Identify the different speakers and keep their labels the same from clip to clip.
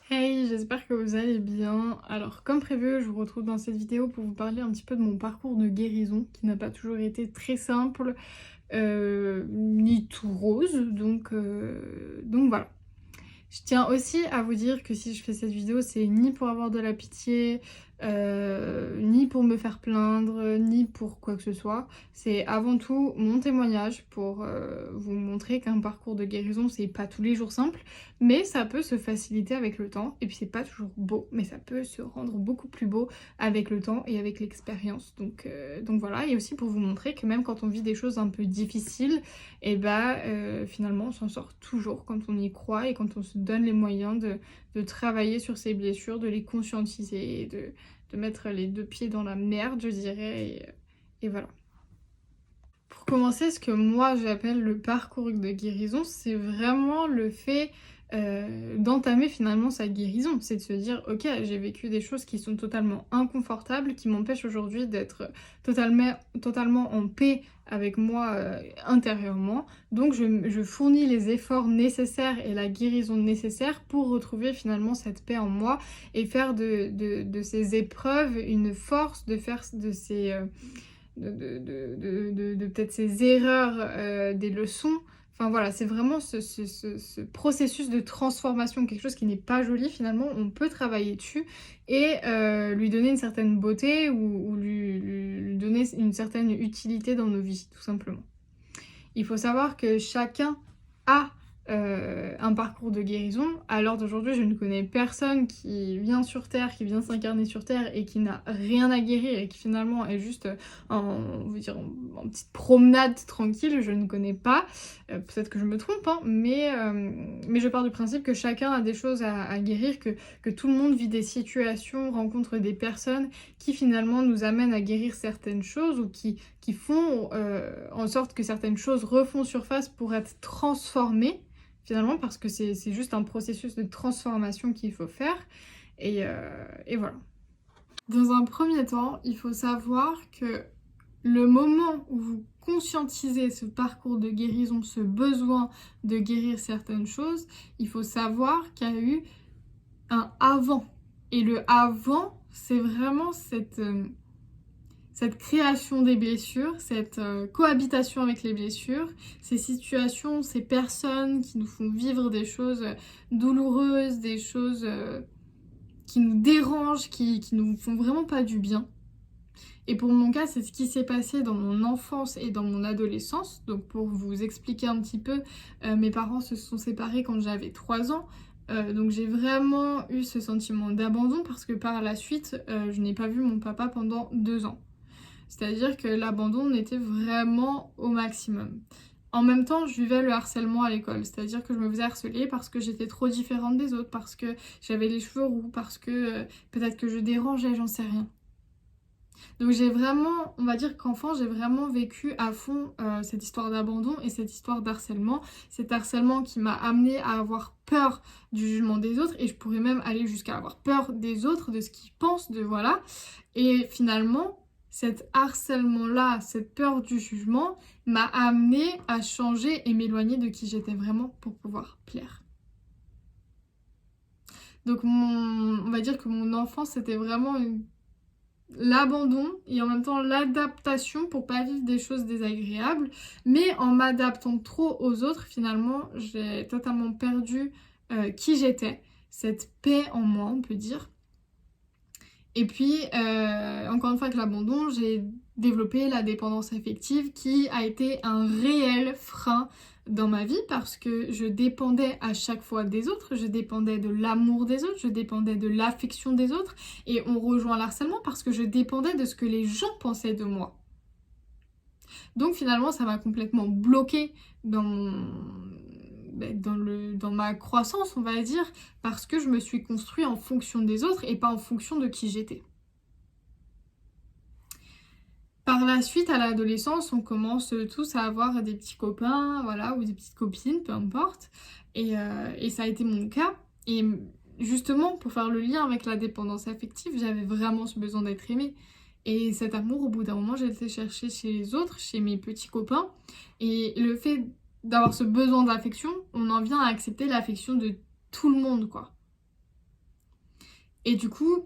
Speaker 1: Hey, j'espère que vous allez bien. Alors, comme prévu, je vous retrouve dans cette vidéo pour vous parler un petit peu de mon parcours de guérison, qui n'a pas toujours été très simple, ni tout rose, donc voilà. Je tiens aussi à vous dire que si je fais cette vidéo, c'est ni pour avoir de la pitié, ni pour me faire plaindre, ni pour quoi que ce soit. C'est avant tout mon témoignage pour vous montrer qu'un parcours de guérison, c'est pas tous les jours simple, mais ça peut se faciliter avec le temps. Et puis c'est pas toujours beau, mais ça peut se rendre beaucoup plus beau avec le temps et avec l'expérience. Donc voilà, et aussi pour vous montrer que même quand on vit des choses un peu difficiles, et bah finalement on s'en sort toujours quand on y croit et quand on se donne les moyens de travailler sur ses blessures, de les conscientiser, et de mettre les deux pieds dans la merde, je dirais, et voilà. Pour commencer, ce que moi j'appelle le parcours de guérison, c'est vraiment le fait d'entamer finalement sa guérison. C'est de se dire, ok, j'ai vécu des choses qui sont totalement inconfortables, qui m'empêchent aujourd'hui d'être totalement en paix avec moi intérieurement. Donc je fournis les efforts nécessaires et la guérison nécessaire pour retrouver finalement cette paix en moi et faire de ces épreuves une force, de faire de ces... peut-être ces erreurs, des leçons. Enfin voilà, c'est vraiment ce processus de transformation, quelque chose qui n'est pas joli finalement, on peut travailler dessus et lui donner une certaine beauté ou lui donner une certaine utilité dans nos vies, tout simplement. Il faut savoir que chacun a un parcours de guérison. À l'heure d'aujourd'hui, je ne connais personne qui vient sur Terre, qui vient s'incarner sur Terre et qui n'a rien à guérir et qui finalement est juste on va dire, en petite promenade tranquille. Je ne connais pas. Peut-être que je me trompe, hein, mais je pars du principe que chacun a des choses à guérir, que tout le monde vit des situations, rencontre des personnes qui finalement nous amènent à guérir certaines choses ou qui font en sorte que certaines choses refont surface pour être transformées, finalement, parce que c'est juste un processus de transformation qu'il faut faire, et voilà. Dans un premier temps, il faut savoir que le moment où vous conscientisez ce parcours de guérison, ce besoin de guérir certaines choses, il faut savoir qu'il y a eu un avant. Et le avant, c'est vraiment cette création des blessures, cette cohabitation avec les blessures, ces situations, ces personnes qui nous font vivre des choses douloureuses, des choses qui nous dérangent, qui nous font vraiment pas du bien. Et pour mon cas, c'est ce qui s'est passé dans mon enfance et dans mon adolescence. Donc pour vous expliquer un petit peu, mes parents se sont séparés quand j'avais 3 ans. Donc j'ai vraiment eu ce sentiment d'abandon parce que par la suite, je n'ai pas vu mon papa pendant 2 ans. C'est-à-dire que l'abandon était vraiment au maximum. En même temps, je vivais le harcèlement à l'école, c'est-à-dire que je me faisais harceler parce que j'étais trop différente des autres, parce que j'avais les cheveux roux, parce que peut-être que je dérangeais, j'en sais rien. Donc j'ai vraiment, on va dire qu'enfant, j'ai vraiment vécu à fond cette histoire d'abandon et cette histoire d'harcèlement. Cet harcèlement qui m'a amené à avoir peur du jugement des autres et je pourrais même aller jusqu'à avoir peur des autres, de ce qu'ils pensent, de voilà. Et finalement, cet harcèlement-là, cette peur du jugement m'a amené à changer et m'éloigner de qui j'étais vraiment pour pouvoir plaire. Donc on va dire que mon enfance, c'était vraiment l'abandon et en même temps l'adaptation pour pas vivre des choses désagréables, mais en m'adaptant trop aux autres, finalement, j'ai totalement perdu qui j'étais, cette paix en moi, on peut dire. Et puis, encore une fois, avec l'abandon, j'ai développé la dépendance affective qui a été un réel frein dans ma vie parce que je dépendais à chaque fois des autres, je dépendais de l'amour des autres, je dépendais de l'affection des autres et on rejoint l'harcèlement parce que je dépendais de ce que les gens pensaient de moi. Donc finalement, ça m'a complètement bloquée dans ma croissance, on va dire, parce que je me suis construite en fonction des autres et pas en fonction de qui j'étais. Par la suite, à l'adolescence, on commence tous à avoir des petits copains, voilà, ou des petites copines, peu importe. Et ça a été mon cas. Et justement, pour faire le lien avec la dépendance affective, j'avais vraiment ce besoin d'être aimée. Et cet amour, au bout d'un moment, j'ai été chercher chez les autres, chez mes petits copains. Et le fait d'avoir ce besoin d'affection, on en vient à accepter l'affection de tout le monde, quoi. Et du coup,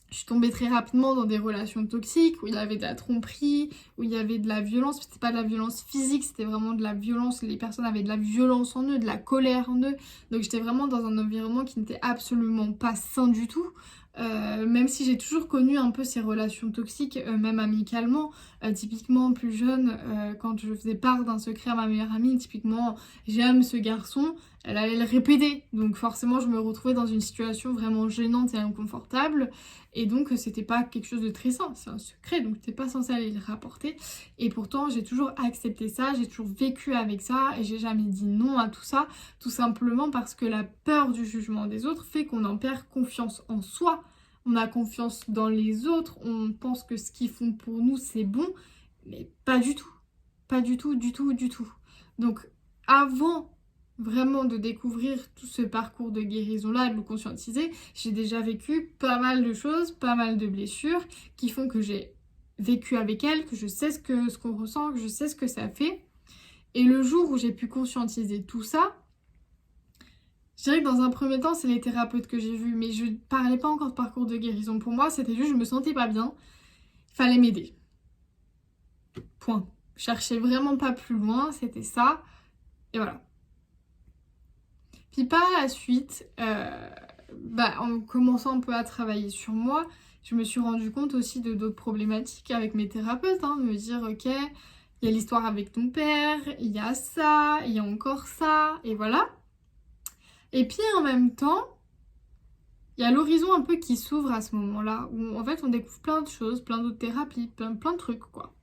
Speaker 1: je suis tombée très rapidement dans des relations toxiques où il y avait de la tromperie, où il y avait de la violence. C'était pas de la violence physique, c'était vraiment de la violence. Les personnes avaient de la violence en eux, de la colère en eux. Donc j'étais vraiment dans un environnement qui n'était absolument pas sain du tout. Même si j'ai toujours connu un peu ces relations toxiques, même amicalement. Typiquement, plus jeune, quand je faisais part d'un secret à ma meilleure amie, typiquement, j'aime ce garçon, elle allait le répéter. Donc forcément, je me retrouvais dans une situation vraiment gênante et inconfortable. Et donc, c'était pas quelque chose de très sain, c'est un secret, donc t'es pas censé aller le rapporter. Et pourtant, j'ai toujours accepté ça, j'ai toujours vécu avec ça, et j'ai jamais dit non à tout ça, tout simplement parce que la peur du jugement des autres fait qu'on en perd confiance en soi. On a confiance dans les autres, on pense que ce qu'ils font pour nous, c'est bon, mais pas du tout. Pas du tout, du tout, du tout. Donc, avant vraiment de découvrir tout ce parcours de guérison-là, de le conscientiser, j'ai déjà vécu pas mal de choses, pas mal de blessures qui font que j'ai vécu avec elle, que je sais ce qu'on ressent, que je sais ce que ça fait. Et le jour où j'ai pu conscientiser tout ça, je dirais que dans un premier temps, c'est les thérapeutes que j'ai vus, mais je parlais pas encore de parcours de guérison. Pour moi, c'était juste, je me sentais pas bien, il fallait m'aider. Point. Je cherchais vraiment pas plus loin, c'était ça. Et voilà. Puis par la suite, en commençant un peu à travailler sur moi, je me suis rendu compte aussi de d'autres problématiques avec mes thérapeutes, de me dire, ok, il y a l'histoire avec ton père, il y a ça, il y a encore ça, et voilà. Et puis en même temps, il y a l'horizon un peu qui s'ouvre à ce moment-là, où en fait on découvre plein de choses, plein d'autres thérapies, plein de trucs, quoi.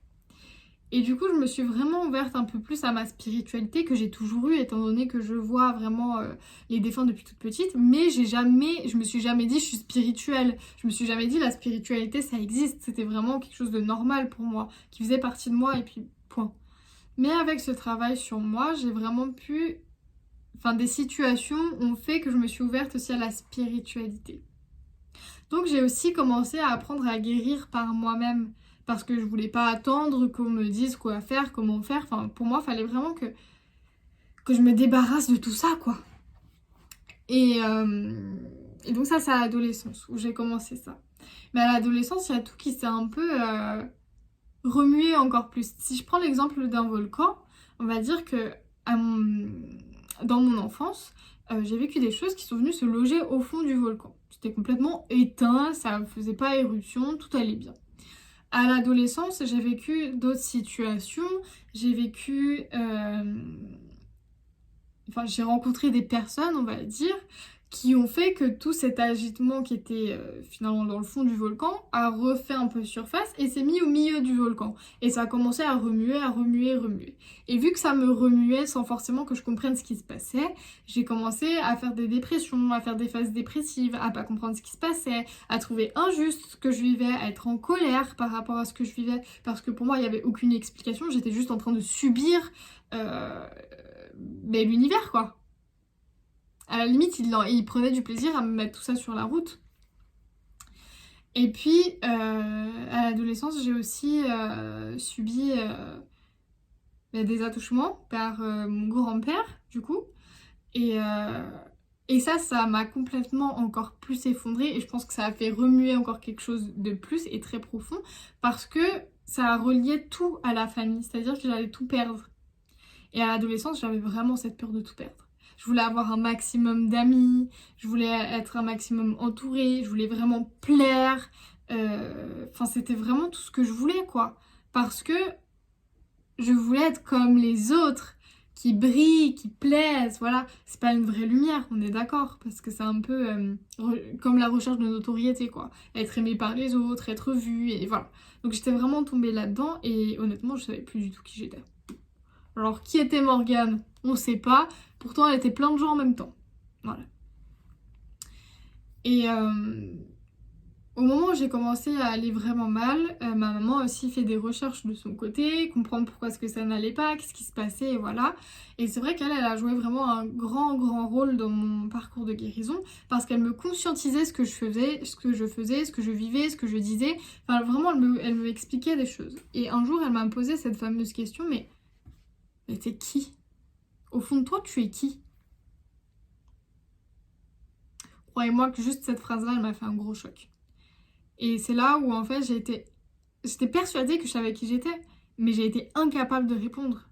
Speaker 1: Et du coup, je me suis vraiment ouverte un peu plus à ma spiritualité que j'ai toujours eue, étant donné que je vois vraiment les défunts depuis toute petite. Mais je me suis jamais dit je suis spirituelle. Je me suis jamais dit la spiritualité ça existe. C'était vraiment quelque chose de normal pour moi, qui faisait partie de moi et puis point. Mais avec ce travail sur moi, j'ai vraiment pu... Enfin, des situations ont fait que je me suis ouverte aussi à la spiritualité. Donc j'ai aussi commencé à apprendre à guérir par moi-même parce que je voulais pas attendre qu'on me dise quoi faire, comment faire. Enfin, pour moi, il fallait vraiment que je me débarrasse de tout ça, quoi. Et, euh, et donc ça, c'est à l'adolescence où j'ai commencé ça. Mais à l'adolescence, il y a tout qui s'est un peu remué encore plus. Si je prends l'exemple d'un volcan, on va dire que dans mon enfance, j'ai vécu des choses qui sont venues se loger au fond du volcan. C'était complètement éteint, ça ne faisait pas éruption, tout allait bien. À l'adolescence, j'ai vécu d'autres situations. J'ai vécu... Enfin, j'ai rencontré des personnes, on va dire, qui ont fait que tout cet agitement qui était finalement dans le fond du volcan a refait un peu surface et s'est mis au milieu du volcan. Et ça a commencé à remuer, à remuer, remuer. Et vu que ça me remuait sans forcément que je comprenne ce qui se passait, j'ai commencé à faire des dépressions, à faire des phases dépressives, à pas comprendre ce qui se passait, à trouver injuste ce que je vivais, à être en colère par rapport à ce que je vivais, parce que pour moi il n'y avait aucune explication, j'étais juste en train de subir l'univers quoi. À la limite, il prenait du plaisir à me mettre tout ça sur la route. Et puis, à l'adolescence, j'ai aussi subi des attouchements par mon grand-père, du coup. Et, euh, et ça m'a complètement encore plus effondrée. Et je pense que ça a fait remuer encore quelque chose de plus et très profond. Parce que ça a relié tout à la famille. C'est-à-dire que j'allais tout perdre. Et à l'adolescence, j'avais vraiment cette peur de tout perdre. Je voulais avoir un maximum d'amis, je voulais être un maximum entourée, je voulais vraiment plaire. Enfin, c'était vraiment tout ce que je voulais, quoi. Parce que je voulais être comme les autres, qui brillent, qui plaisent, voilà. C'est pas une vraie lumière, on est d'accord, parce que c'est un peu comme la recherche de notoriété, quoi. Être aimé par les autres, être vu, et voilà. Donc j'étais vraiment tombée là-dedans, et honnêtement, je savais plus du tout qui j'étais. Alors, qui était Morgane? On sait pas. Pourtant, elle était plein de gens en même temps. Voilà. Et au moment où j'ai commencé à aller vraiment mal, ma maman aussi fait des recherches de son côté, comprendre pourquoi est-ce que ça n'allait pas, qu'est-ce qui se passait, et voilà. Et c'est vrai qu'elle a joué vraiment un grand rôle dans mon parcours de guérison, parce qu'elle me conscientisait ce que je faisais, ce que je vivais, ce que je disais. Enfin, vraiment, elle me expliquait des choses. Et un jour, elle m'a posé cette fameuse question, mais t'es qui? Au fond de toi, tu es qui? croyez-moi que juste cette phrase-là, elle m'a fait un gros choc. Et c'est là où en fait j'étais persuadée que je savais qui j'étais, mais j'ai été incapable de répondre.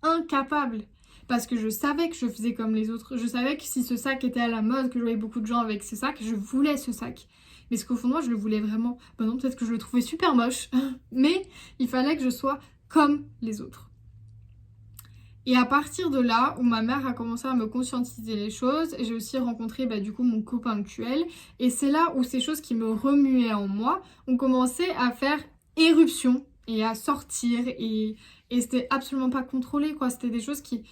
Speaker 1: Incapable. Parce que je savais que je faisais comme les autres. Je savais que si ce sac était à la mode, que je voyais beaucoup de gens avec ce sac, je voulais ce sac. Mais ce qu'au fond de moi, je le voulais vraiment. Ben non, peut-être que je le trouvais super moche. Mais il fallait que je sois comme les autres. Et à partir de là, où ma mère a commencé à me conscientiser les choses, j'ai aussi rencontré du coup mon copain actuel. Et c'est là où ces choses qui me remuaient en moi ont commencé à faire éruption et à sortir. Et c'était absolument pas contrôlé, quoi. C'était des choses qui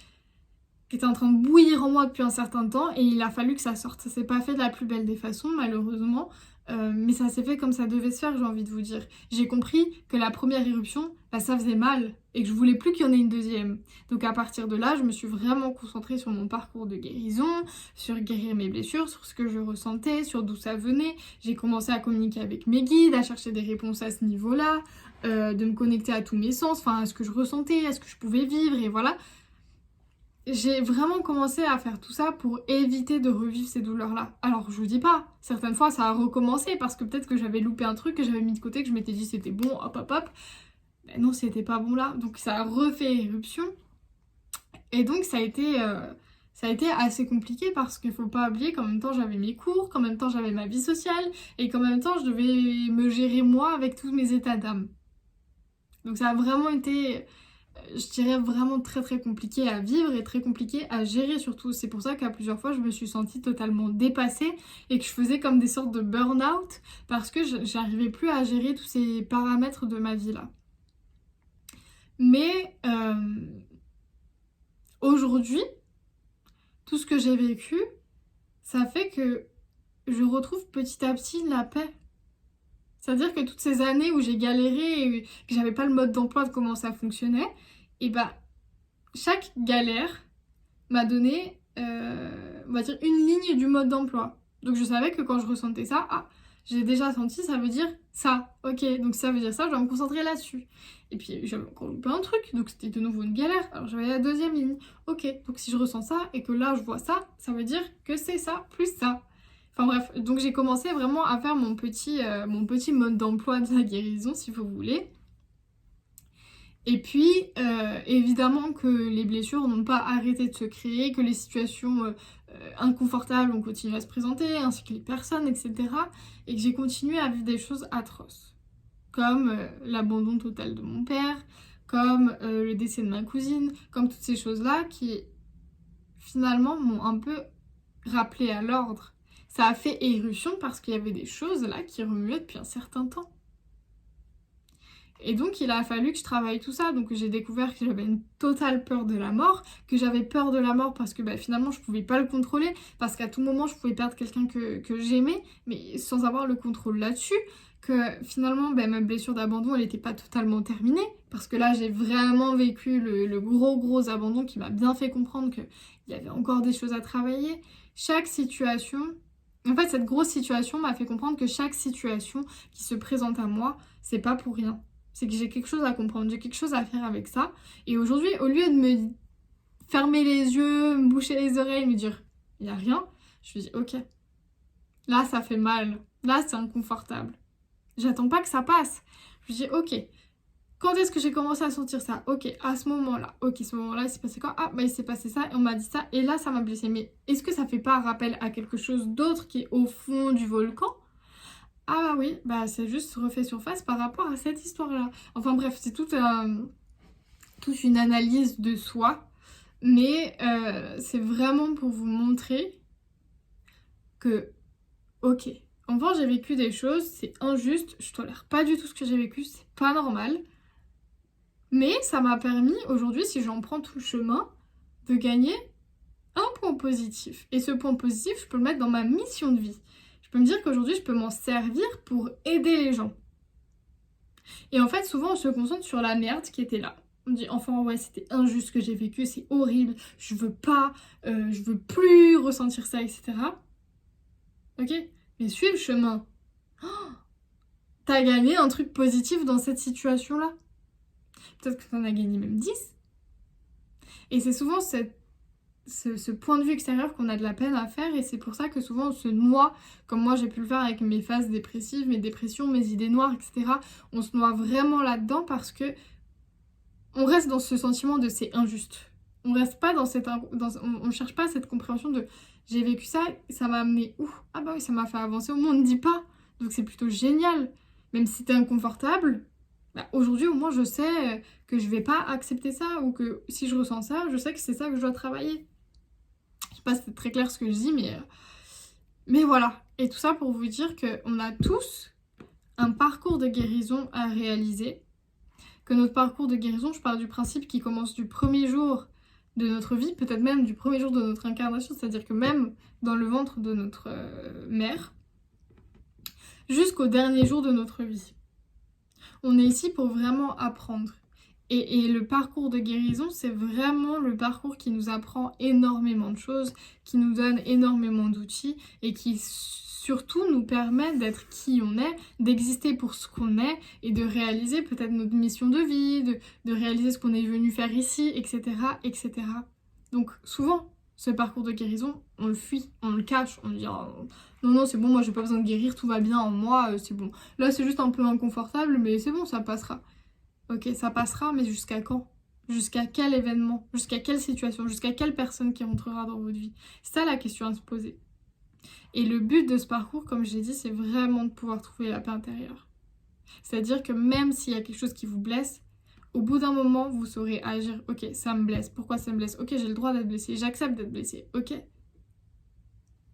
Speaker 1: étaient en train de bouillir en moi depuis un certain temps. Et il a fallu que ça sorte. Ça s'est pas fait de la plus belle des façons, malheureusement. Mais ça s'est fait comme ça devait se faire, j'ai envie de vous dire. J'ai compris que la première éruption, ça faisait mal et que je voulais plus qu'il y en ait une deuxième. Donc à partir de là, je me suis vraiment concentrée sur mon parcours de guérison, sur guérir mes blessures, sur ce que je ressentais, sur d'où ça venait. J'ai commencé à communiquer avec mes guides, à chercher des réponses à ce niveau-là, de me connecter à tous mes sens, enfin à ce que je ressentais, à ce que je pouvais vivre, et voilà. J'ai vraiment commencé à faire tout ça pour éviter de revivre ces douleurs-là. Alors, je vous dis pas, certaines fois ça a recommencé parce que peut-être que j'avais loupé un truc que j'avais mis de côté, que je m'étais dit c'était bon, hop hop hop. Mais non, c'était pas bon là. Donc ça a refait éruption. Et donc ça a été assez compliqué parce qu'il faut pas oublier qu'en même temps j'avais mes cours, qu'en même temps j'avais ma vie sociale et qu'en même temps je devais me gérer moi avec tous mes états d'âme. Donc ça a vraiment été, je dirais, vraiment très très compliqué à vivre et très compliqué à gérer surtout. C'est pour ça qu'à plusieurs fois je me suis sentie totalement dépassée et que je faisais comme des sortes de burn-out parce que j'arrivais plus à gérer tous ces paramètres de ma vie là. Mais aujourd'hui, tout ce que j'ai vécu, ça fait que je retrouve petit à petit la paix. C'est-à-dire que toutes ces années où j'ai galéré et que j'avais pas le mode d'emploi de comment ça fonctionnait, et chaque galère m'a donné, on va dire, une ligne du mode d'emploi. Donc je savais que quand je ressentais ça, j'ai déjà senti, ça veut dire ça. Ok, donc ça veut dire ça, je dois me concentrer là-dessus. Et puis j'avais encore loupé un truc, donc c'était de nouveau une galère. Alors j'avais la deuxième ligne. Ok, donc si je ressens ça et que là je vois ça, ça veut dire que c'est ça plus ça. Enfin bref, donc j'ai commencé vraiment à faire mon petit mode d'emploi de la guérison, si vous voulez. Et puis, évidemment que les blessures n'ont pas arrêté de se créer, que les situations inconfortables ont continué à se présenter, ainsi que les personnes, etc. Et que j'ai continué à vivre des choses atroces, comme l'abandon total de mon père, comme le décès de ma cousine, comme toutes ces choses-là qui, finalement, m'ont un peu rappelé à l'ordre. Ça a fait éruption parce qu'il y avait des choses là qui remuaient depuis un certain temps. Et donc il a fallu que je travaille tout ça, donc j'ai découvert que j'avais une totale peur de la mort, que j'avais peur de la mort parce que finalement je pouvais pas le contrôler, parce qu'à tout moment je pouvais perdre quelqu'un que j'aimais, mais sans avoir le contrôle là-dessus, que finalement ma blessure d'abandon elle était pas totalement terminée, parce que là j'ai vraiment vécu le gros abandon qui m'a bien fait comprendre qu'il y avait encore des choses à travailler. Chaque situation, en fait cette grosse situation m'a fait comprendre que chaque situation qui se présente à moi, c'est pas pour rien. C'est que j'ai quelque chose à comprendre, j'ai quelque chose à faire avec ça. Et aujourd'hui, au lieu de me fermer les yeux, me boucher les oreilles, me dire il n'y a rien, je me dis ok, là ça fait mal, là c'est inconfortable. J'attends pas que ça passe. Je me dis ok, quand est-ce que j'ai commencé à sentir ça? Ok, à ce moment-là. Ok, ce moment-là, il s'est passé quoi? Il s'est passé ça et on m'a dit ça et là ça m'a blessé. Mais est-ce que ça fait pas un rappel à quelque chose d'autre qui est au fond du volcan? Oui, c'est juste refait surface par rapport à cette histoire-là. Enfin bref, c'est toute une analyse de soi, mais c'est vraiment pour vous montrer que, ok, enfin j'ai vécu des choses, c'est injuste, je tolère pas du tout ce que j'ai vécu, c'est pas normal, mais ça m'a permis aujourd'hui, si j'en prends tout le chemin, de gagner un point positif. Et ce point positif, je peux le mettre dans ma mission de vie. Je peux me dire qu'aujourd'hui, je peux m'en servir pour aider les gens. Et en fait, souvent, on se concentre sur la merde qui était là. On dit, enfin, ouais, c'était injuste ce que j'ai vécu, c'est horrible, je veux plus ressentir ça, etc. Ok? Mais suis le chemin. T'as gagné un truc positif dans cette situation-là. Peut-être que t'en as gagné même 10. Et c'est souvent cette ce point de vue extérieur qu'on a de la peine à faire, et c'est pour ça que souvent on se noie, comme moi j'ai pu le faire avec mes phases dépressives, mes dépressions, mes idées noires, etc. On se noie vraiment là-dedans parce que on reste dans ce sentiment de c'est injuste. On reste pas dans cette... on cherche pas cette compréhension de j'ai vécu ça, ça m'a amené où? Ah bah oui, ça m'a fait avancer, au moins on ne dit pas. Donc c'est plutôt génial. Même si t'es inconfortable, bah aujourd'hui au moins je sais que je vais pas accepter ça, ou que si je ressens ça, je sais que c'est ça que je dois travailler. Je sais pas si c'est très clair ce que je dis, mais voilà. Et tout ça pour vous dire qu'on a tous un parcours de guérison à réaliser. Que notre parcours de guérison, je parle du principe qui commence du premier jour de notre vie, peut-être même du premier jour de notre incarnation, c'est-à-dire que même dans le ventre de notre mère, jusqu'au dernier jour de notre vie. On est ici pour vraiment apprendre. Et le parcours de guérison, c'est vraiment le parcours qui nous apprend énormément de choses, qui nous donne énormément d'outils et qui surtout nous permet d'être qui on est, d'exister pour ce qu'on est et de réaliser peut-être notre mission de vie, de réaliser ce qu'on est venu faire ici, etc., etc. Donc souvent, ce parcours de guérison, on le fuit, on le cache, on dit oh, non, c'est bon, moi j'ai pas besoin de guérir, tout va bien en moi, c'est bon. Là c'est juste un peu inconfortable, mais c'est bon, ça passera. Ok, ça passera, mais jusqu'à quand? Jusqu'à quel événement? Jusqu'à quelle situation? Jusqu'à quelle personne qui rentrera dans votre vie? C'est ça la question à se poser. Et le but de ce parcours, comme j'ai dit, c'est vraiment de pouvoir trouver la paix intérieure. C'est-à-dire que même s'il y a quelque chose qui vous blesse, au bout d'un moment, vous saurez agir. Ok, ça me blesse. Pourquoi ça me blesse? Ok, j'ai le droit d'être blessée. J'accepte d'être blessée. Ok.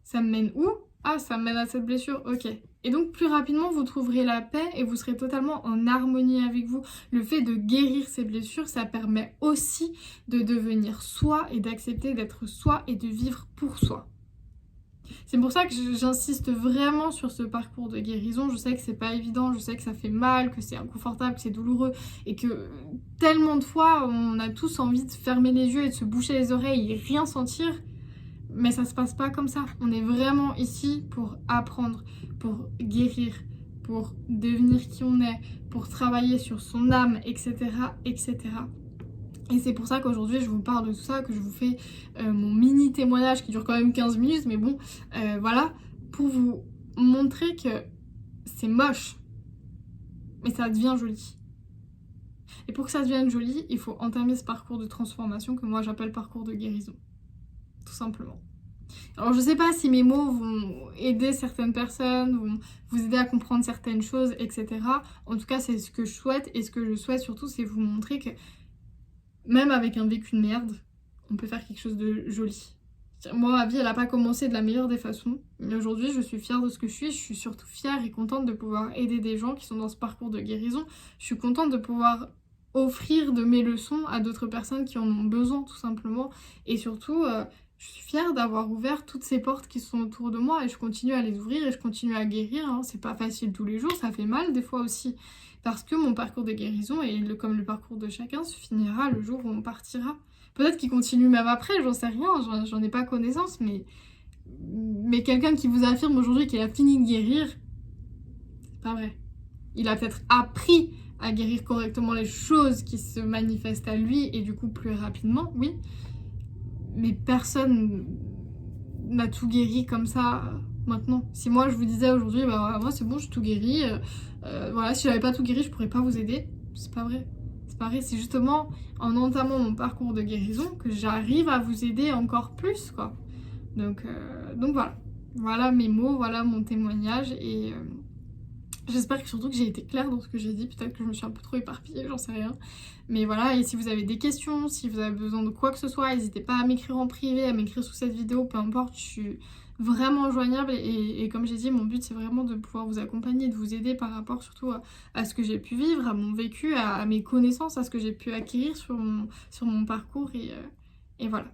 Speaker 1: Ça me mène où? Ah, ça me mène à cette blessure. Ok. Et donc, plus rapidement, vous trouverez la paix et vous serez totalement en harmonie avec vous. Le fait de guérir ces blessures, ça permet aussi de devenir soi et d'accepter d'être soi et de vivre pour soi. C'est pour ça que j'insiste vraiment sur ce parcours de guérison. Je sais que c'est pas évident, je sais que ça fait mal, que c'est inconfortable, que c'est douloureux et que tellement de fois on a tous envie de fermer les yeux et de se boucher les oreilles et rien sentir. Mais ça se passe pas comme ça. On est vraiment ici pour apprendre, pour guérir, pour devenir qui on est, pour travailler sur son âme, etc., etc. Et c'est pour ça qu'aujourd'hui je vous parle de tout ça, que je vous fais mon mini témoignage qui dure quand même 15 minutes, mais bon, voilà, pour vous montrer que c'est moche, mais ça devient joli. Et pour que ça devienne joli, il faut entamer ce parcours de transformation que moi j'appelle parcours de guérison, tout simplement. Alors je sais pas si mes mots vont aider certaines personnes, vont vous aider à comprendre certaines choses, etc. En tout cas c'est ce que je souhaite, et ce que je souhaite surtout c'est vous montrer que même avec un vécu de merde, on peut faire quelque chose de joli. Moi, ma vie, elle n'a pas commencé de la meilleure des façons. Mais aujourd'hui, je suis fière de ce que je suis surtout fière et contente de pouvoir aider des gens qui sont dans ce parcours de guérison. Je suis contente de pouvoir offrir de mes leçons à d'autres personnes qui en ont besoin, tout simplement. Et surtout, je suis fière d'avoir ouvert toutes ces portes qui sont autour de moi et je continue à les ouvrir et je continue à guérir. Hein. C'est pas facile tous les jours, ça fait mal des fois aussi. Parce que mon parcours de guérison, comme le parcours de chacun, se finira le jour où on partira. Peut-être qu'il continue même après, j'en sais rien, j'en ai pas connaissance, mais quelqu'un qui vous affirme aujourd'hui qu'il a fini de guérir, c'est pas vrai. Il a peut-être appris à guérir correctement les choses qui se manifestent à lui, et du coup plus rapidement, oui. Mais personne n'a tout guéri comme ça maintenant. Si moi je vous disais aujourd'hui, bah moi c'est bon, j'ai tout guéri, voilà, si j'avais pas tout guéri, je pourrais pas vous aider. C'est pas vrai. C'est pas vrai, c'est justement en entamant mon parcours de guérison que j'arrive à vous aider encore plus, quoi. Donc voilà. Voilà mes mots, voilà mon témoignage, et j'espère que surtout que j'ai été claire dans ce que j'ai dit. Peut-être que je me suis un peu trop éparpillée, j'en sais rien. Mais voilà, et si vous avez des questions, si vous avez besoin de quoi que ce soit, n'hésitez pas à m'écrire en privé, à m'écrire sous cette vidéo, peu importe, je suis vraiment joignable. Et comme j'ai dit, mon but c'est vraiment de pouvoir vous accompagner, de vous aider par rapport surtout à ce que j'ai pu vivre, à mon vécu, à mes connaissances, à ce que j'ai pu acquérir sur mon parcours, et voilà.